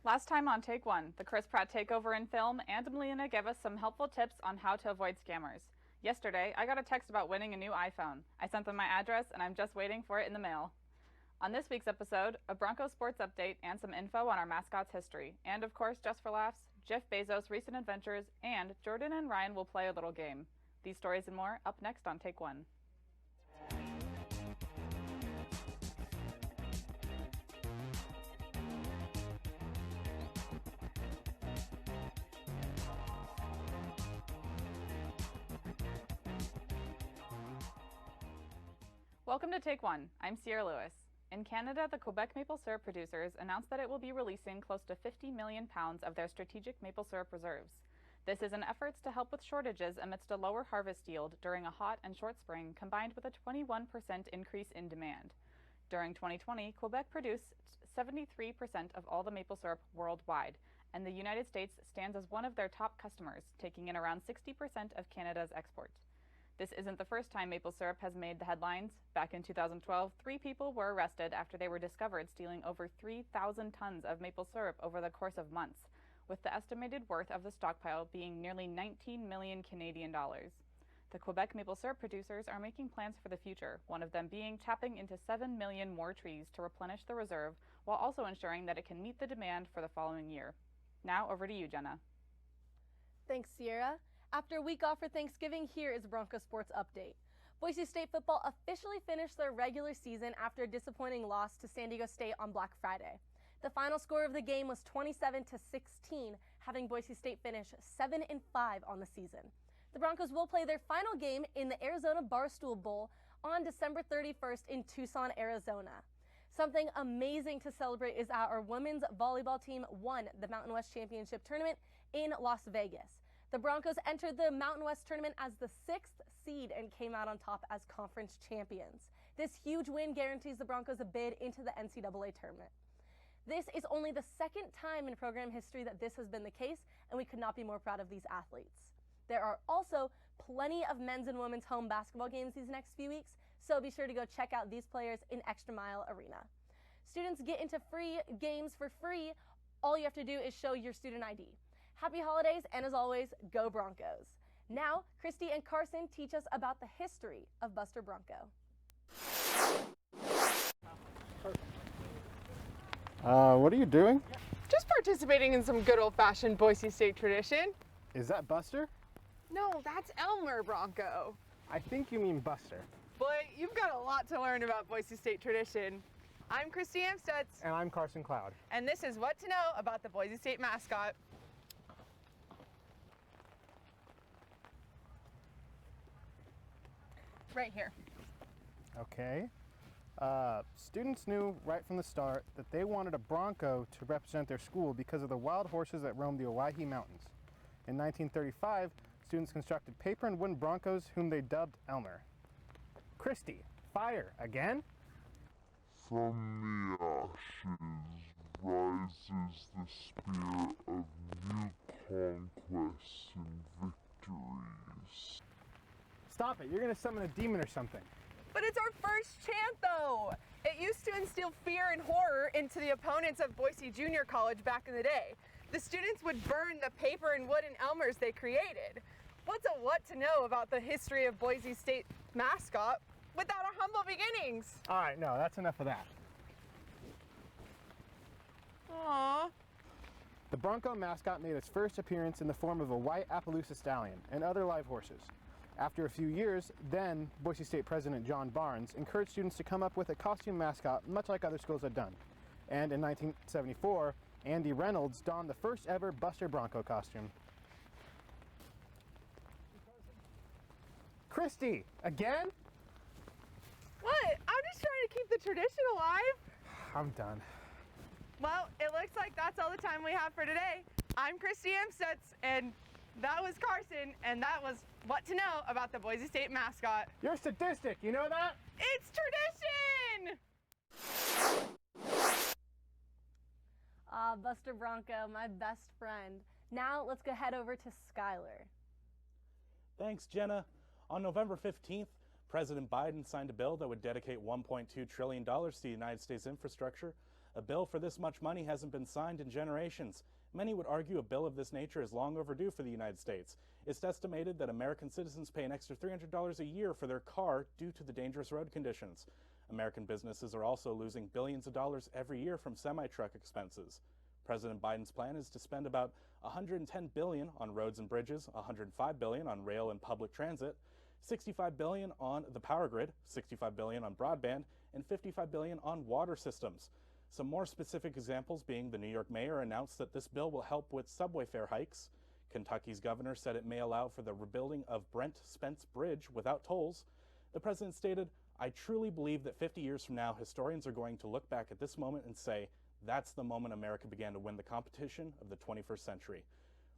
Last time on Take One, the Chris Pratt takeover in film, and Melina gave us some helpful tips on how to avoid scammers. Yesterday, I got a text about winning a new iPhone. I sent them my address, and I'm just waiting for it in the mail. On this week's episode, a Bronco sports update and some info on our mascot's history. And of course, just for laughs, Jeff Bezos' recent adventures, and Jordynn and Ryan will play a little game. These stories and more up next on Take One. Welcome to Take One. I'm Sierra Lewis. In Canada, the Quebec maple syrup producers announced that it will be releasing close to 50 million pounds of their strategic maple syrup reserves. This is in efforts to help with shortages amidst a lower harvest yield during a hot and short spring, combined with a 21% increase in demand. During 2020, Quebec produced 73% of all the maple syrup worldwide, and the United States stands as one of their top customers, taking in around 60% of Canada's export. This isn't the first time maple syrup has made the headlines. Back in 2012, 3 people were arrested after they were discovered stealing over 3,000 tons of maple syrup over the course of months, with the estimated worth of the stockpile being nearly 19 million Canadian dollars. The Quebec maple syrup producers are making plans for the future, one of them being tapping into 7 million more trees to replenish the reserve, while also ensuring that it can meet the demand for the following year. Now over to you, Jenna. Thanks, Sierra. After a week off for Thanksgiving, here is a Bronco sports update. Boise State football officially finished their regular season after a disappointing loss to San Diego State on Black Friday. The final score of the game was 27-16, having Boise State finish 7-5 on the season. The Broncos will play their final game in the Arizona Barstool Bowl on December 31st in Tucson, Arizona. Something amazing to celebrate is that our women's volleyball team won the Mountain West Championship Tournament in Las Vegas. The Broncos entered the Mountain West Tournament as the 6th seed and came out on top as conference champions. This huge win guarantees the Broncos a bid into the NCAA tournament. This is only the second time in program history that this has been the case, and we could not be more proud of these athletes. There are also plenty of men's and women's home basketball games these next few weeks, so be sure to go check out these players in Extra Mile Arena. Students get into free games for free. All you have to do is show your student ID. Happy holidays, and as always, go Broncos. Now, Christy and Carson teach us about the history of Buster Bronco. What are you doing? Just participating in some good old-fashioned Boise State tradition. Is that Buster? No, that's Elmer Bronco. I think you mean Buster. Boy, you've got a lot to learn about Boise State tradition. I'm Christy Amstutz. And I'm Carson Cloud. And this is what to know about the Boise State mascot. Right here. Okay. Students knew right from the start that they wanted a Bronco to represent their school because of the wild horses that roamed the Owyhee Mountains. In 1935, students constructed paper and wooden Broncos whom they dubbed Elmer. Christy, fire again? From the ashes rises the spirit of new conquests and victories. Stop it, you're gonna summon a demon or something. But it's our first chant, though. It used to instill fear and horror into the opponents of Boise Junior College back in the day. The students would burn the paper and wooden Elmers they created. What's a what to know about the history of Boise State mascot without our humble beginnings? All right, no, that's enough of that. Aww. The Bronco mascot made its first appearance in the form of a white Appaloosa stallion and other live horses. After a few years, then Boise State President John Barnes encouraged students to come up with a costume mascot much like other schools had done. And in 1974, Andy Reynolds donned the first ever Buster Bronco costume. Christy, again? What? I'm just trying to keep the tradition alive. I'm done. Well, it looks like that's all the time we have for today. I'm Christy Amstutz, and that was Carson, and that was what to know about the Boise State mascot. You're sadistic, you know that? It's tradition! Buster Bronco, my best friend. Now let's go head over to Skyler. Thanks, Jenna. On November 15th, President Biden signed a bill that would dedicate $1.2 trillion to United States infrastructure. A bill for this much money hasn't been signed in generations. Many would argue a bill of this nature is long overdue for the United States. It's estimated that American citizens pay an extra $300 a year for their car due to the dangerous road conditions. American businesses are also losing billions of dollars every year from semi-truck expenses. President Biden's plan is to spend about $110 billion on roads and bridges, $105 billion on rail and public transit, $65 billion on the power grid, $65 billion on broadband, and $55 billion on water systems. Some more specific examples being the New York mayor announced that this bill will help with subway fare hikes. Kentucky's governor said it may allow for the rebuilding of Brent Spence Bridge without tolls. The president stated, "I truly believe that 50 years from now, historians are going to look back at this moment and say, that's the moment America began to win the competition of the 21st century."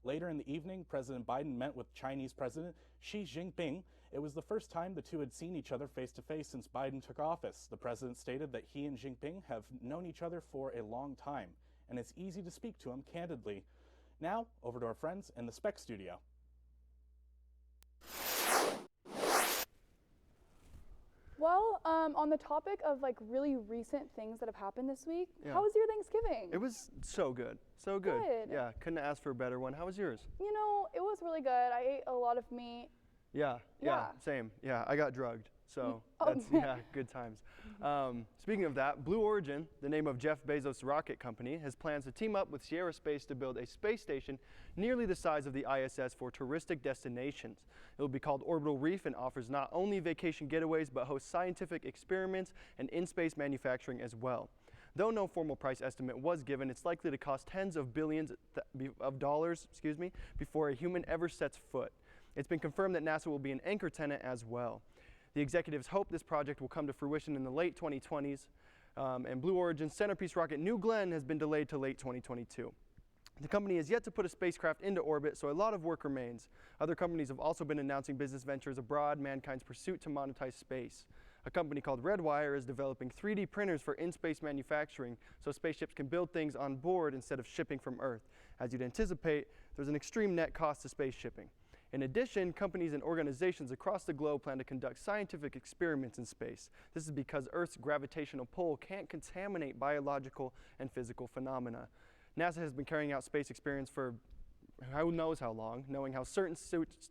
Later in the evening, President Biden met with Chinese President Xi Jinping. It was the first time the two had seen each other face to face since Biden took office. The president stated that he and Jinping have known each other for a long time, and it's easy to speak to him candidly. Now, over to our friends in the Spec Studio. Well, on the topic of like really recent things that have happened this week, how was your Thanksgiving? It was so good. So good. Good. Yeah, couldn't ask for a better one. How was yours? You know, it was really good. I ate a lot of meat. Yeah, same. Yeah, I got drugged. So that's, good times. Speaking of that, Blue Origin, the name of Jeff Bezos' rocket company, has plans to team up with Sierra Space to build a space station nearly the size of the ISS for touristic destinations. It will be called Orbital Reef and offers not only vacation getaways, but hosts scientific experiments and in-space manufacturing as well. Though no formal price estimate was given, it's likely to cost tens of billions of dollars, before a human ever sets foot. It's been confirmed that NASA will be an anchor tenant as well. The executives hope this project will come to fruition in the late 2020s, and Blue Origin's centerpiece rocket New Glenn has been delayed to late 2022. The company has yet to put a spacecraft into orbit, so a lot of work remains. Other companies have also been announcing business ventures abroad, mankind's pursuit to monetize space. A company called Redwire is developing 3D printers for in-space manufacturing, so spaceships can build things on board instead of shipping from Earth. As you'd anticipate, there's an extreme net cost to space shipping. In addition, companies and organizations across the globe plan to conduct scientific experiments in space. This is because Earth's gravitational pull can't contaminate biological and physical phenomena. NASA has been carrying out space experiments for who knows how long, knowing how certain situations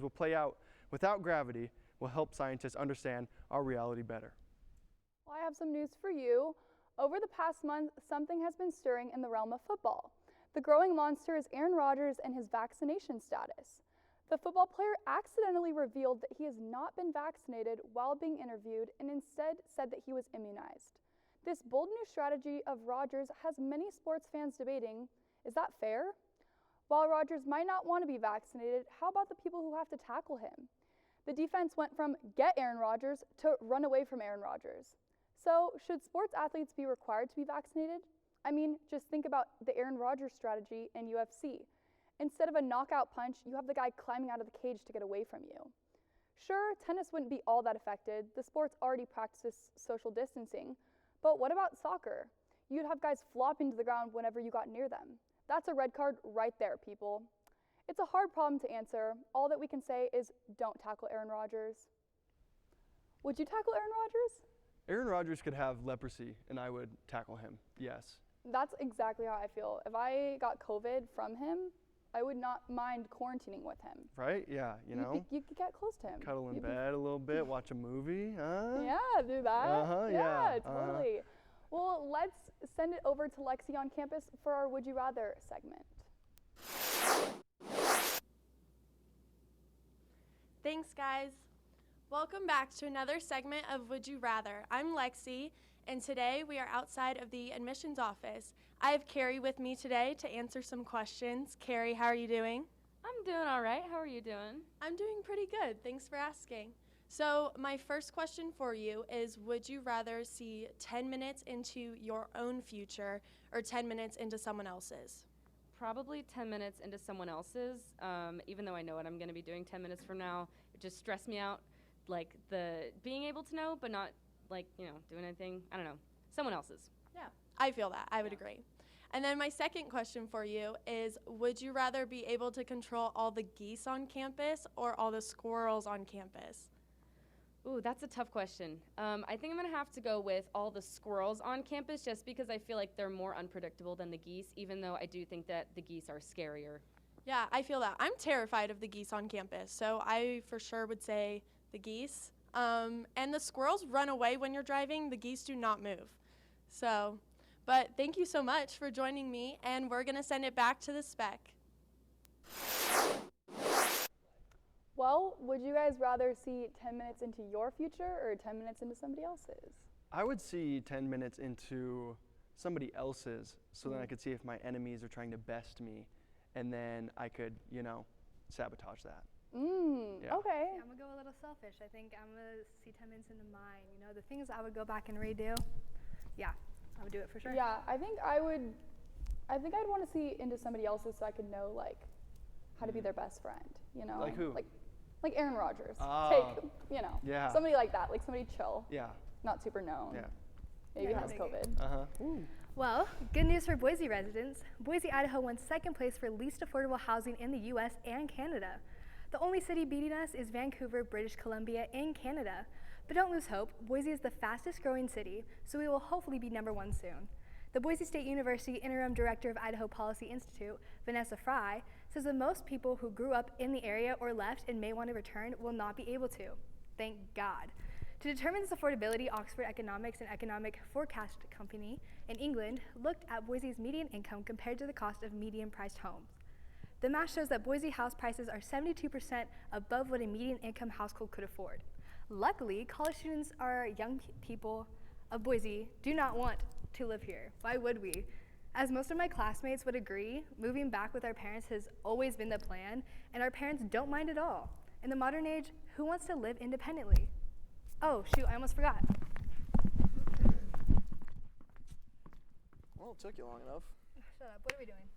will play out without gravity will help scientists understand our reality better. Well, I have some news for you. Over the past month, something has been stirring in the realm of football. The growing monster is Aaron Rodgers and his vaccination status. The football player accidentally revealed that he has not been vaccinated while being interviewed and instead said that he was immunized. This bold new strategy of Rodgers has many sports fans debating, is that fair? While Rodgers might not want to be vaccinated, how about the people who have to tackle him? The defense went from get Aaron Rodgers to run away from Aaron Rodgers. So should sports athletes be required to be vaccinated? I mean, just think about the Aaron Rodgers strategy in UFC. Instead of a knockout punch, you have the guy climbing out of the cage to get away from you. Sure, tennis wouldn't be all that affected. The sports already practices social distancing. But what about soccer? You'd have guys flopping to the ground whenever you got near them. That's a red card right there, people. It's a hard problem to answer. All that we can say is don't tackle Aaron Rodgers. Would you tackle Aaron Rodgers? Aaron Rodgers could have leprosy, and I would tackle him, yes. That's exactly how I feel. If I got COVID from him, I would not mind quarantining with him. Right? Yeah, you know. You could get close to him. Cuddle in bed a little bit, watch a movie, huh? Yeah, do that. Yeah. Totally. Well, let's send it over to Lexi on campus for our Would You Rather segment. Thanks, guys. Welcome back to another segment of Would You Rather. I'm Lexi, and today we are outside of the admissions office. I have Carrie with me today to answer some questions. Carrie, how are you doing? I'm doing all right. How are you doing? I'm doing pretty good. Thanks for asking. So my first question for you is, would you rather see 10 minutes into your own future or 10 minutes into someone else's? Probably 10 minutes into someone else's, even though I know what I'm going to be doing 10 minutes from now. It just stressed me out, like the being able to know, but not like, doing anything. I don't know. Someone else's. Yeah, I feel that. I would agree. And then my second question for you is, would you rather be able to control all the geese on campus or all the squirrels on campus? Ooh, that's a tough question. I think I'm going to have to go with all the squirrels on campus just because I feel like they're more unpredictable than the geese, even though I do think that the geese are scarier. Yeah, I feel that. I'm terrified of the geese on campus, so I for sure would say the geese. And the squirrels run away when you're driving. The geese do not move. So, but thank you so much for joining me, and we're going to send it back to the spec. Well, would you guys rather see 10 minutes into your future or 10 minutes into somebody else's? I would see 10 minutes into somebody else's so then I could see if my enemies are trying to best me, and then I could, sabotage that. Yeah. Okay. Yeah, I'm gonna go a little selfish. I think I'm gonna see 10 minutes into mine. The things I would go back and redo. Yeah, I would do it for sure. Yeah, I think I'd want to see into somebody else's so I could know how to be their best friend. Like who? Like Aaron Rodgers. Ah. Yeah. Somebody like that, like somebody chill. Yeah. Not super known. Yeah. Maybe Yeah, has maybe. COVID. Well, good news for Boise residents. Boise, Idaho won second place for least affordable housing in the U.S. and Canada. The only city beating us is Vancouver, British Columbia in Canada. But don't lose hope. Boise is the fastest growing city, so we will hopefully be #1 soon. The Boise State University Interim Director of Idaho Policy Institute, Vanessa Fry, says that most people who grew up in the area or left and may want to return will not be able to. Thank God. To determine this affordability, Oxford Economics, an economic forecast company in England, looked at Boise's median income compared to the cost of median-priced homes. The math shows that Boise house prices are 72% above what a median income household could afford. Luckily, college students are young people of Boise do not want to live here. Why would we? As most of my classmates would agree, moving back with our parents has always been the plan, and our parents don't mind at all. In the modern age, who wants to live independently? Oh, shoot, I almost forgot. Well, it took you long enough. Shut up, what are we doing?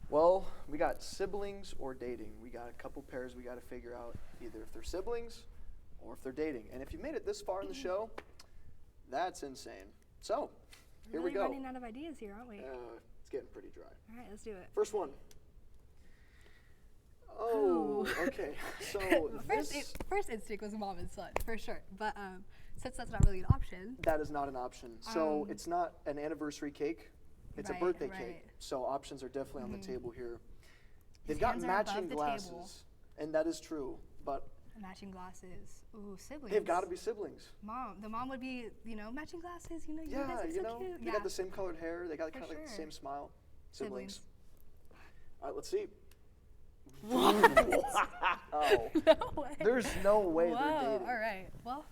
Well, we got siblings or dating. We got a couple pairs we got to figure out either if they're siblings or if they're dating. And if you made it this far in the show, that's insane. So, here we go. We're running out of ideas here, aren't we? It's getting pretty dry. All right, let's do it. First one. Oh, okay. So first instinct was mom and son, for sure. But since that's not really an option. That is not an option. So it's not an anniversary cake. It's a birthday cake. So options are definitely on the table here. They've got matching glasses, and that is true. But matching glasses. Ooh, siblings. They've got to be siblings. The mom would be, matching glasses. You Yeah, guys are so cute. they got the same colored hair. They got kind of like the same smile. Siblings. All right, let's see. Wow. No way. There's no way they're dating. All right. Well,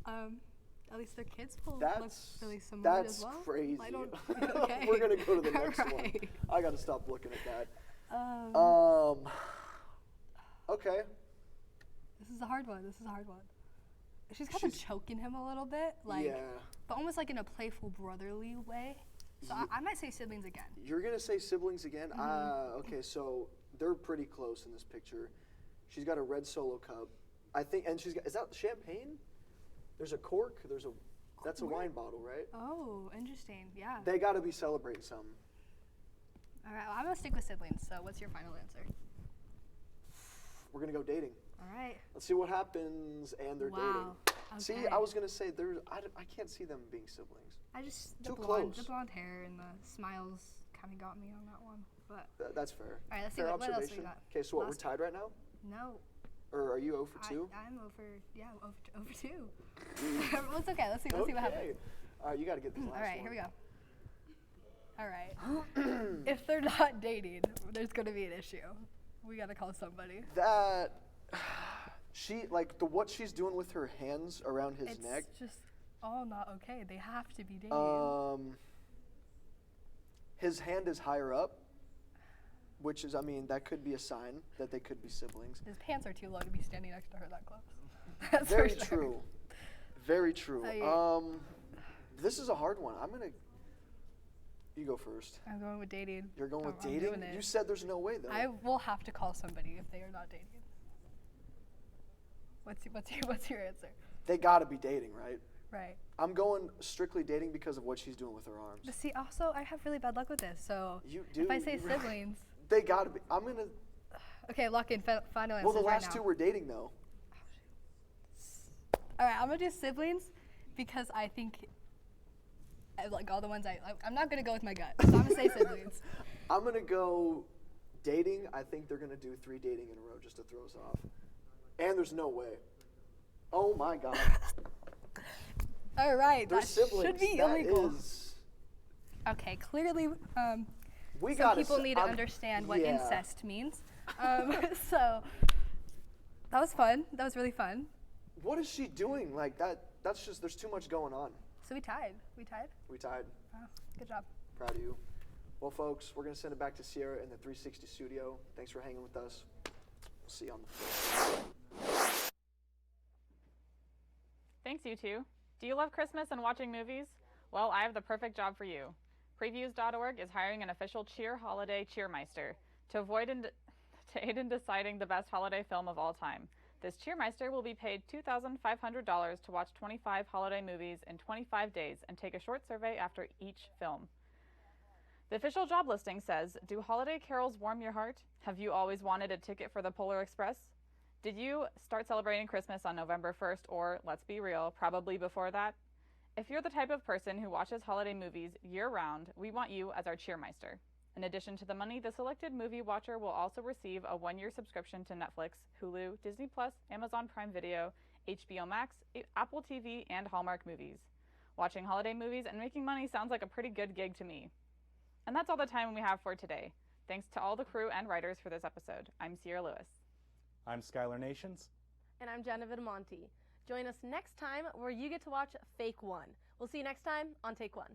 at least their kids will look really similar as well. That's crazy. I don't, okay. We're going to go to the next one. I got to stop looking at that. Okay. This is a hard one. She's kind of choking him a little bit, but almost like in a playful brotherly way. So I might say siblings again. You're going to say siblings again? Okay, so they're pretty close in this picture. She's got a red Solo cup. I think, and she's got, is that champagne? There's a cork. That's a wine bottle, right? Oh, interesting. Yeah. They got to be celebrating something. All right, well, I'm going to stick with siblings. So what's your final answer? We're going to go dating. All right. Let's see what happens, and they're dating. Okay. See, I was going to say, I can't see them being siblings. The blonde hair and the smiles kind of got me on that one. But that's fair. All right, let's fair see what else we observation. got. Okay, so what, we're tied right now? No. Or are you 0 for 2? I'm over 2. Well, it's okay. Let's see what happens. All right, you got to get this last one. All right, here we go. All right. If they're not dating, there's going to be an issue. We got to call somebody. What she's doing with her hands around his neck. It's just all not okay. They have to be dating. His hand is higher up, which is, that could be a sign that they could be siblings. His pants are too low to be standing next to her that close. That's Very for sure. true. Very true. This is a hard one. You go first. I'm going with dating. You're going with I'm dating? doing it. You said there's no way, though. I will have to call somebody if they are not dating. What's your answer? They got to be dating, right? Right. I'm going strictly dating because of what she's doing with her arms. But see, also, I have really bad luck with this, so You do. if I say siblings. They got to be. I'm going to. Okay, lock in final answers. Well, the last right two now. were dating, though. All right, I'm gonna do siblings because I think like all the ones I'm not gonna go with my gut, so I'm gonna say siblings. I'm gonna go dating. I think they're gonna do 3 dating in a row just to throw us off. And there's no way. Oh my God. All right, They're that siblings. should be That illegal. is- Okay, clearly some gotta people s- need to I'm- understand what yeah. incest means. So that was fun. That was really fun. What is she doing? Like that's just, there's too much going on. So we tied. We tied? We tied. Oh, good job. Proud of you. Well, folks, we're going to send it back to Sierra in the 360 studio. Thanks for hanging with us. We'll see you on the floor. Thanks, you two. Do you love Christmas and watching movies? Well, I have the perfect job for you. Previews.org is hiring an official cheer holiday cheermeister to aid in deciding the best holiday film of all time. This cheermeister will be paid $2,500 to watch 25 holiday movies in 25 days and take a short survey after each film. The official job listing says, do holiday carols warm your heart? Have you always wanted a ticket for the Polar Express? Did you start celebrating Christmas on November 1st or, let's be real, probably before that? If you're the type of person who watches holiday movies year-round, we want you as our cheermeister. In addition to the money, the selected movie watcher will also receive a 1-year subscription to Netflix, Hulu, Disney+, Amazon Prime Video, HBO Max, Apple TV, and Hallmark Movies. Watching holiday movies and making money sounds like a pretty good gig to me. And that's all the time we have for today. Thanks to all the crew and writers for this episode. I'm Sierra Lewis. I'm Skyler Nations. And I'm Jenna Vitamonte. Join us next time where you get to watch Fake One. We'll see you next time on Take One.